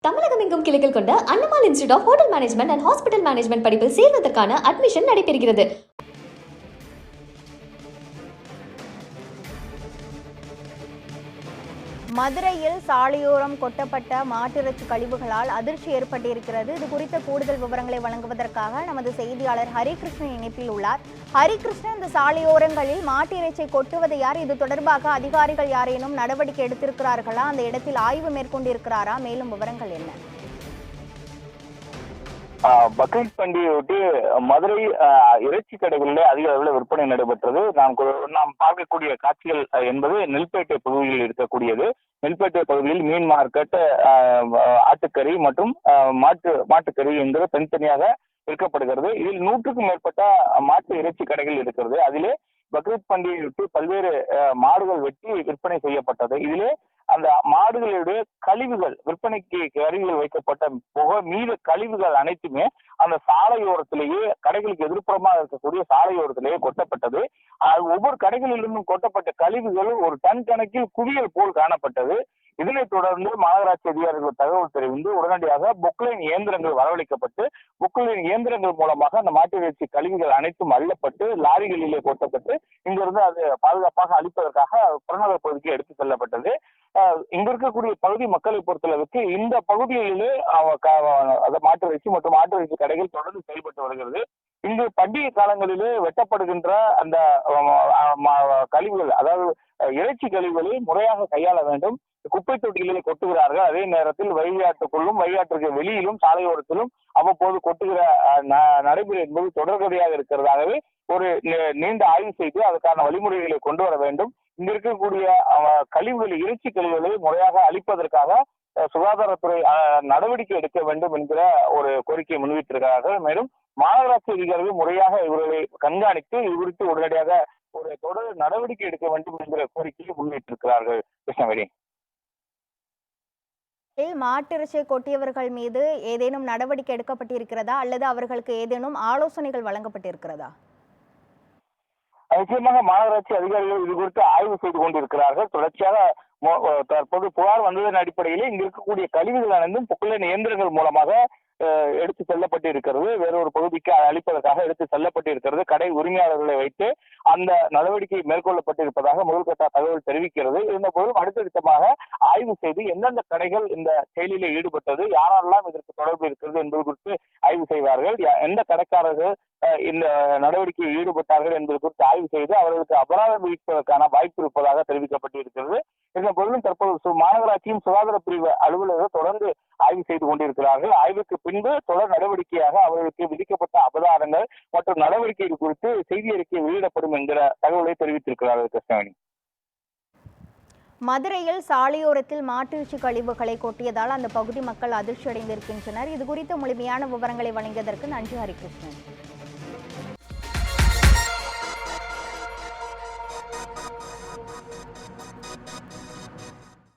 தமிழகம் எங்கும் கிளைகள் கொண்ட Annamalai institute of hotel management and hospital management படிப்பில் சேர்வதற்கான அட்மிஷன் நடைபெறுகிறது. மதுரையில் சாலையோரம் கொட்டப்பட்ட மாட்டிறைச்சி கழிவுகளால் அதிர்ச்சி ஏற்பட்டிருக்கிறது. இது குறித்த கூடுதல் விவரங்களை வழங்குவதற்காக நமது செய்தியாளர் ஹரிகிருஷ்ணன் இணைப்பில் உள்ளார். ஹரிகிருஷ்ணன், இந்த சாலையோரங்களில் மாட்டிறைச்சி கொட்டுவது யார்? இது தொடர்பாக அதிகாரிகள் யாரேனும் நடவடிக்கை எடுத்திருக்கிறார்களா? அந்த இடத்தில் ஆய்வு மேற்கொண்டிருக்கிறாரா? மேலும் விவரங்கள் என்ன? பக்ரீத் பண்டிகையொட்டி மதுரை இறைச்சி கடைகளிலே அதிக அளவில் விற்பனை நடைபெற்றது. நாம் பார்க்கக்கூடிய காட்சிகள் என்பது நெல்பேட்டை பகுதியில் இருக்கக்கூடியது. நெல்பேட்டை பகுதியில் மீன் மார்க்கெட், ஆட்டுக்கறி மற்றும் மாட்டுக்கறி என்கிற தனித்தனியாக விற்கப்படுகிறது. இதில் 100க்கும் மேற்பட்ட மாட்டு இறைச்சி கடைகள் இருக்கிறது. அதிலே பக்ரீத் பண்டிகையொட்டி பல்வேறு மாடுகள் வெட்டி விற்பனை செய்யப்பட்டது. இதிலே அந்த மாடுகளுடைய கழிவுகள், விற்பனைக்கு கருவிகள் வைக்கப்பட்ட புகை மீத கழிவுகள் அனைத்துமே அந்த சாலையோரத்திலேயே, கடைகளுக்கு எதிர்ப்புறமாக இருக்கக்கூடிய சாலையோரத்திலேயே கொட்டப்பட்டது. ஒவ்வொரு கடைகளிலிருந்தும் கொட்டப்பட்ட கழிவுகளும் ஒரு டன் கணக்கில் குவியல் போல் காணப்பட்டது. இதனைத் தொடர்ந்து மாநகராட்சி அதிகாரிகள் தகவல் தெரிவித்து உடனடியாக பொக்லைன் இயந்திரங்கள் வரவழைக்கப்பட்டு, பொக்லைன் இயந்திரங்கள் மூலமாக அந்த மாட்டு இறைச்சி கழிவுகள் அனைத்தும் அள்ளப்பட்டு லாரிகளிலே கொட்டப்பட்டு இங்கிருந்து அது பாதுகாப்பாக அளிப்பதற்காக புறநகர் பகுதிக்கு எடுத்துச் செல்லப்பட்டது. இங்க இருக்கக்கூடிய பகுதி மக்களை பொறுத்தளவுக்கு இந்த பகுதிகளிலே மாட்டு இறைச்சி மற்றும் ஆட்டு இறைச்சி கடைகள் தொடர்ந்து செயல்பட்டு வருகிறது. இங்கு பண்டிகை காலங்களிலே வெட்டப்படுகின்ற அந்த கழிவுகள், அதாவது இறைச்சி கழிவுகளை முறையாக கையாள வேண்டும். குப்பை தொட்டிகளிலே கொட்டுகிறார்கள். அதே நேரத்தில் வைகாட்டுக்குள்ளும் வைகாட்டுக்கு வெளியிலும் சாலையோரத்திலும் அவ்வப்போது கொட்டுகிற நடைமுறை என்பது தொடர்கதையாக இருக்கிறதாகவே ஒரு நீண்ட ஆய்வு செய்து அதற்கான வழிமுறைகளை கொண்டு வர வேண்டும். இங்க இருக்கக்கூடிய கழிவுகளை, இறைச்சி கழிவுகளை முறையாக அளிப்பதற்காக சுகாதாரத்துறை நடவடிக்கை எடுக்க வேண்டும் என்கிற ஒரு கோரிக்கையை முன்வைத்திருக்கிறார்கள். மேலும் மாநகராட்சி அதிகாரிகள் முறையாக இவர்களை கண்காணித்து இது குறித்து உடனடியாக ஒரு தொடர் நடவடிக்கை எடுக்க வேண்டும் என்கிற கோரிக்கையை முன்வைத்திருக்கிறார்கள். கிருஷ்ணவேணி, மாட்டிறைச்சியை கொட்டியவர்கள் மீது ஏதேனும் நடவடிக்கை எடுக்கப்பட்டிருக்கிறதா அல்லது அவர்களுக்கு ஏதேனும் ஆலோசனைகள் வழங்கப்பட்டிருக்கிறதா? நிச்சயமாக மாநகராட்சி அதிகாரிகள் இது குறித்து ஆய்வு செய்து கொண்டிருக்கிறார்கள். தொடர்ச்சியாக தற்போது புகார் வந்ததன் அடிப்படையிலே இங்கு இருக்கக்கூடிய கழிவுகள் அனைத்தும் பொக்லைன் இயந்திரங்கள் மூலமாக எடுத்து செல்லப்பட்டு இருக்கிறது. வேறொரு பகுதிக்கு அளிப்பதற்காக எடுத்து செல்லப்பட்டு இருக்கிறது. கடை உரிமையாளர்களை வைத்து அந்த நடவடிக்கை மேற்கொள்ளப்பட்டிருப்பதாக முதல்கட்ட தகவல் தெரிவிக்கிறது. இருந்த போதும் அடுத்தடுத்தமாக ஆய்வு செய்து எந்தெந்த கடைகள் இந்த செயலிலே ஈடுபட்டது, யாரெல்லாம் இதற்கு தொடர்பு இருக்கிறது என்பது குறித்து ஆய்வு செய்வார்கள். எந்த கடைக்காரர்கள் இந்த நடவடிக்கையில் ஈடுபட்டார்கள் என்பது குறித்து ஆய்வு செய்து அவர்களுக்கு அபராதம் விதிப்பதற்கான வாய்ப்பு இருப்பதாக தெரிவிக்கப்பட்டு இருக்கிறது. இருந்த போதிலும் தற்போது மாநகராட்சியின் சுகாதார பிரிவு அலுவலர்கள் தொடர்ந்து ஆய்வு செய்து கொண்டிருக்கிறார்கள். ஆய்வுக்கு பின்பு தொடர் நடவடிக்கையாக அவர்களுக்கு விதிக்கப்பட்ட அபராதங்கள் மற்றும் நடவடிக்கைகள் குறித்து செய்தி அறிக்கை வெளியிடப்படும் என்கிற தகவலை தெரிவித்திருக்கிறார்கள். கிருஷ்ணவேணி, மதுரையில் சாலையோரத்தில் மாட்டிறைச்சி கழிவுகளை கொட்டியதால் அந்த பகுதி மக்கள் அதிர்ச்சி அடைந்திருக்கின்றனர். இது குறித்த முழுமையான விவரங்களை வழங்கியதற்கு நன்றி ஹரிகிருஷ்ணன்.